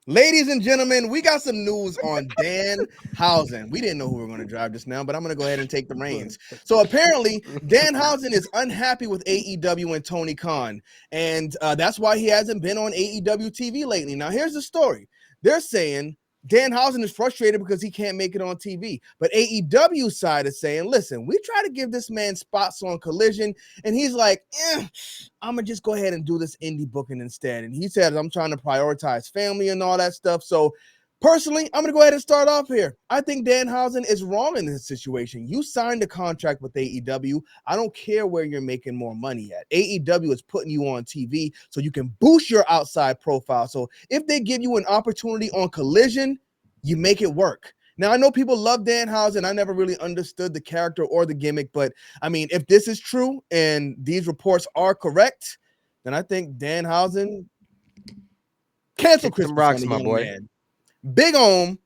Ladies and gentlemen, we got some news on Danhausen. We didn't know who we were going to drive just now, but I'm going to go ahead and take the reins. So apparently, Danhausen is unhappy with AEW and Tony Khan, and that's why he hasn't been on AEW TV lately. Now, here's the story. They're saying Danhausen is frustrated because he can't make it on TV, but AEW side is saying, listen, we try to give this man spots on Collision, and he's like, I'm gonna just go ahead and do this indie booking instead. And he said, I'm trying to prioritize family and all that stuff. So personally, I'm gonna go ahead and start off here. I think Danhausen is wrong in this situation. You signed a contract with AEW. I don't care where you're making more money at. AEW is putting you on TV so you can boost your outside profile. So if they give you an opportunity on Collision, you make it work. Now, I know people love Danhausen. I never really understood the character or the gimmick, but I mean, if this is true and these reports are correct, then I think Danhausen cancel Kick them Christmas rocks, on the my young boy. man. Big Om,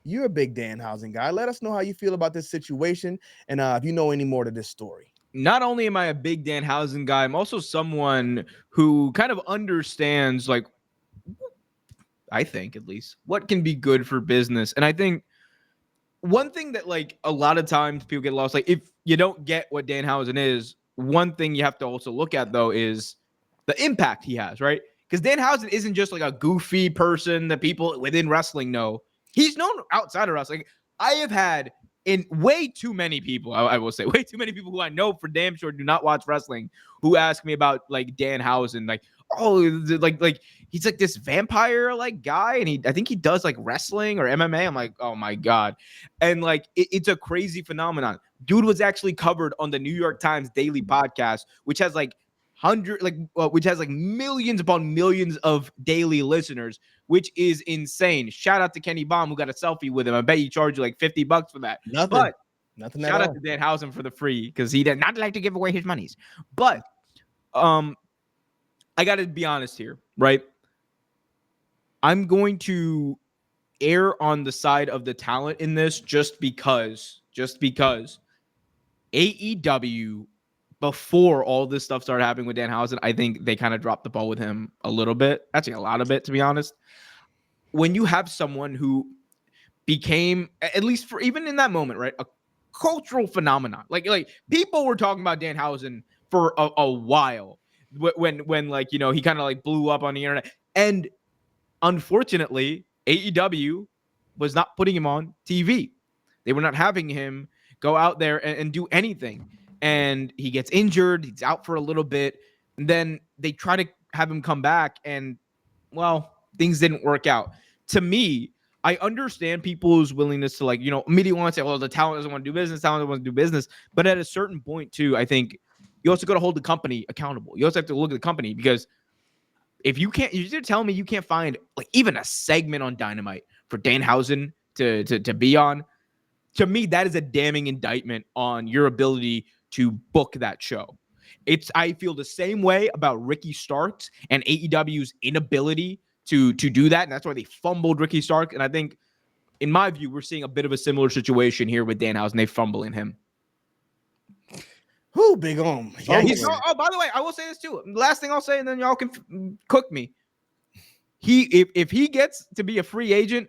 you're a big Danhausen guy. Let us know how you feel about this situation and if you know any more to this story. Not only am I a big Danhausen guy, I'm also someone who kind of understands, like, I think at least, what can be good for business. And I think one thing that, like, a lot of times people get lost, like, if you don't get what Danhausen is, one thing you have to also look at, though, is the impact he has, right? Because Danhausen isn't just like a goofy person that people within wrestling know. He's known outside of wrestling. I have had in way too many people, I will say, way too many people who I know for damn sure do not watch wrestling who ask me about, like, Danhausen, like, oh, like he's like this vampire like guy, and I think he does like wrestling or MMA. I'm like, oh my god, and like it's a crazy phenomenon. Dude was actually covered on the New York Times Daily Podcast, which has like which has like millions upon millions of daily listeners, which is insane. Shout out to Kenny Baum who got a selfie with him. I bet he charged you like $50 for that. Nothing But at shout out all. to Danhausen for the free because he did not like to give away his monies. But I got to be honest here, right? I'm going to err on the side of the talent in this just because AEW, before all this stuff started happening with Danhausen, I think they kind of dropped the ball with him a little bit. Actually, a lot of it, to be honest. When you have someone who became, at least for even in that moment, right, a cultural phenomenon. Like people were talking about Danhausen for a while when like, you know, he kind of like blew up on the internet. And unfortunately, AEW was not putting him on TV. They were not having him go out there and do anything. And he gets injured. He's out for a little bit. And then they try to have him come back. And, well, things didn't work out. To me, I understand people's willingness to, like, you know, immediately want to say, well, the talent doesn't want to do business. Talent doesn't want to do business. But at a certain point, too, I think you also got to hold the company accountable. You also have to look at the company because if you're telling me you can't find like even a segment on Dynamite for Danhausen to be on, to me, that is a damning indictment on your ability to book that show. I feel the same way about Ricky Starks and AEW's inability to do that. And that's why they fumbled Ricky Starks. And I think, in my view, we're seeing a bit of a similar situation here with Danhausen. They fumbling him. Who big Om? Yeah, by the way, I will say this too. Last thing I'll say, and then y'all can cook me. If he gets to be a free agent,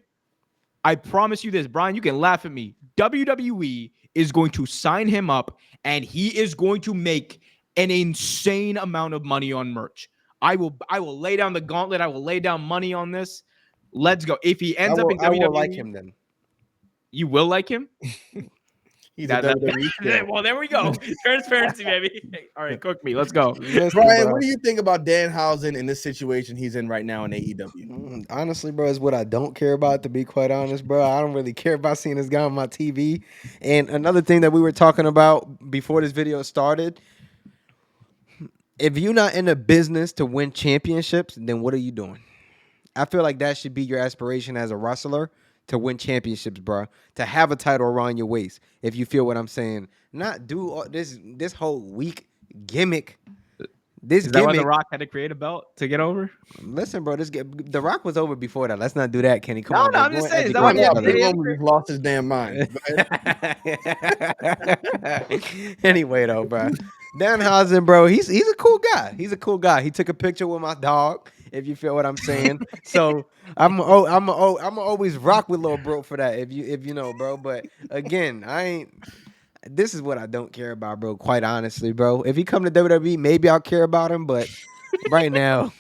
I promise you this, Brian, you can laugh at me. WWE is going to sign him up, and he is going to make an insane amount of money on merch. I will lay down the gauntlet. I will lay down money on this. Let's go. If he ends up in WWE, I will like him then. You will like him? He's a WWE fan. Well, there we go. Transparency, baby. All right, cook me. Let's go. Listen, Brian, bro. what do you think about Danhausen in this situation he's in right now in AEW? Honestly, bro, is what I don't care about, to be quite honest, bro. I don't really care about seeing this guy on my TV. And another thing that we were talking about before this video started, if you're not in a business to win championships, then what are you doing? I feel like that should be your aspiration as a wrestler, to win championships, bro. To have a title around your waist, if you feel what I'm saying. Not do all this whole weak gimmick. Is that why The Rock had to create a belt to get over? Listen, bro, The Rock was over before that. Let's not do that, Kenny. Come on, No, bro. I'm just saying. Big Om just lost his damn mind. Anyway, though, bro, Danhausen, bro, he's a cool guy. He's a cool guy. He took a picture with my dog. if you feel what I'm saying. So I'm always rock with Lil Bro for that. If you know, bro. But again, I ain't. This is what I don't care about, bro. Quite honestly, bro. If he come to WWE, maybe I'll care about him. But right now,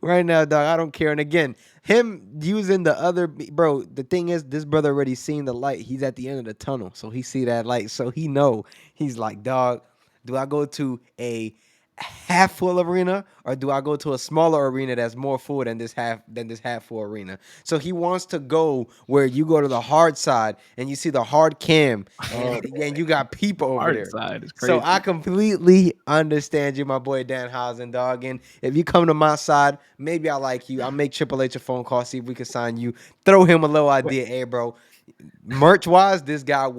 right now, dog, I don't care. And again, him using the other bro. The thing is, this brother already seen the light. He's at the end of the tunnel, so he see that light. So he know he's like, dog. Do I go to a half full arena or do I go to a smaller arena that's more full than this half full arena? So he wants to go where you go to the hard side and you see the hard cam and you got people over Hard there. side is So crazy. I completely understand you, my boy Danhausen, dog. And if you come to my side, maybe I like you. I'll make Triple H a phone call, see if we can sign you. Throw him a little idea. Hey, bro, merch wise, this guy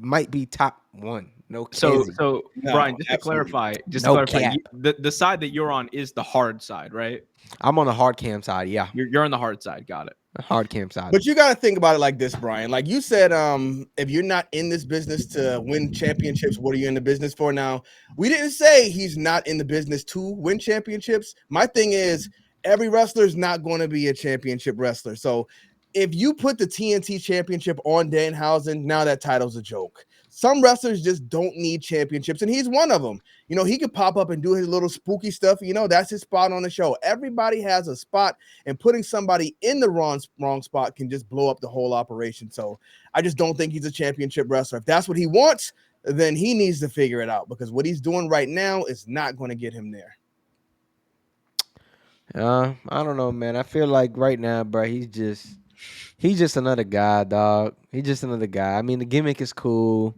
might be top one. No So, kidding. No, Brian, just absolutely. to No clarify, cap. the side that you're on is the hard side, right? I'm on the hard cam side. Yeah, You're on the hard side. Got it. hard cam side. But you got to think about it like this, Brian. Like you said, if you're not in this business to win championships, what are you in the business for? Now, we didn't say he's not in the business to win championships. My thing is, every wrestler is not going to be a championship wrestler. So if you put the TNT championship on Danhausen, now that title's a joke. Some wrestlers just don't need championships, and he's one of them. You know, he could pop up and do his little spooky stuff. You know, that's his spot on the show. Everybody has a spot, and putting somebody in the wrong spot can just blow up the whole operation. So I just don't think he's a championship wrestler. If that's what he wants, then he needs to figure it out, because what he's doing right now is not going to get him there. I don't know, man. I feel like right now, bro, he's just another guy, dog. He's just another guy. I mean, the gimmick is cool,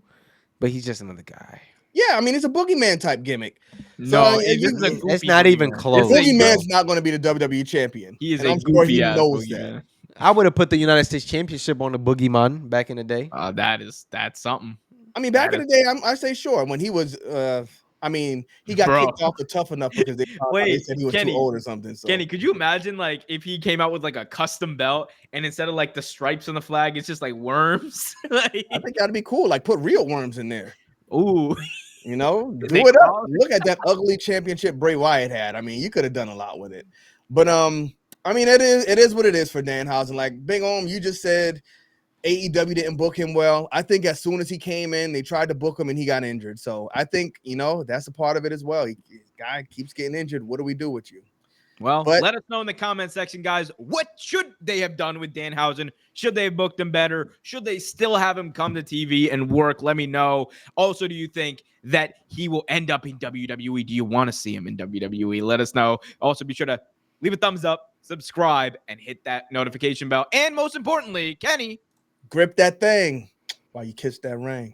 but he's just another guy. Yeah, I mean, it's a boogeyman type gimmick. No, So this is a it's goofy not even boogeyman. close. This is a Boogeyman's goof- not going to be the WWE champion. He is and a I'm sure he goofy ass knows that. boogeyman. I would have put the United States Championship on the Boogeyman back in the day. That's something. I mean, back That in the day, I say sure. When he was, I mean, he got Bro. kicked off the Tough Enough because they Wait, said he was Kenny, too old or something. So. Kenny, could you imagine like if he came out with like a custom belt and instead of like the stripes on the flag, it's just like worms? Like, I think that'd be cool. Like put real worms in there. ooh, You know, do They it up. call- Look at that ugly championship Bray Wyatt had. I mean, you could have done a lot with it. But I mean, it is what it is for Danhausen. Like Big Om, you just said AEW didn't book him well. I think as soon as he came in, they tried to book him and he got injured. So I think, you know, that's a part of it as well. Guy keeps getting injured. What do we do with you? Well, But- let us know in the comment section, guys. What should they have done with Danhausen? Should they have booked him better? Should they still have him come to TV and work? Let me know. Also, do you think that he will end up in WWE? Do you want to see him in WWE? Let us know. Also, be sure to leave a thumbs up, subscribe, and hit that notification bell. And most importantly, Kenny, Grip that thing while you kiss that ring.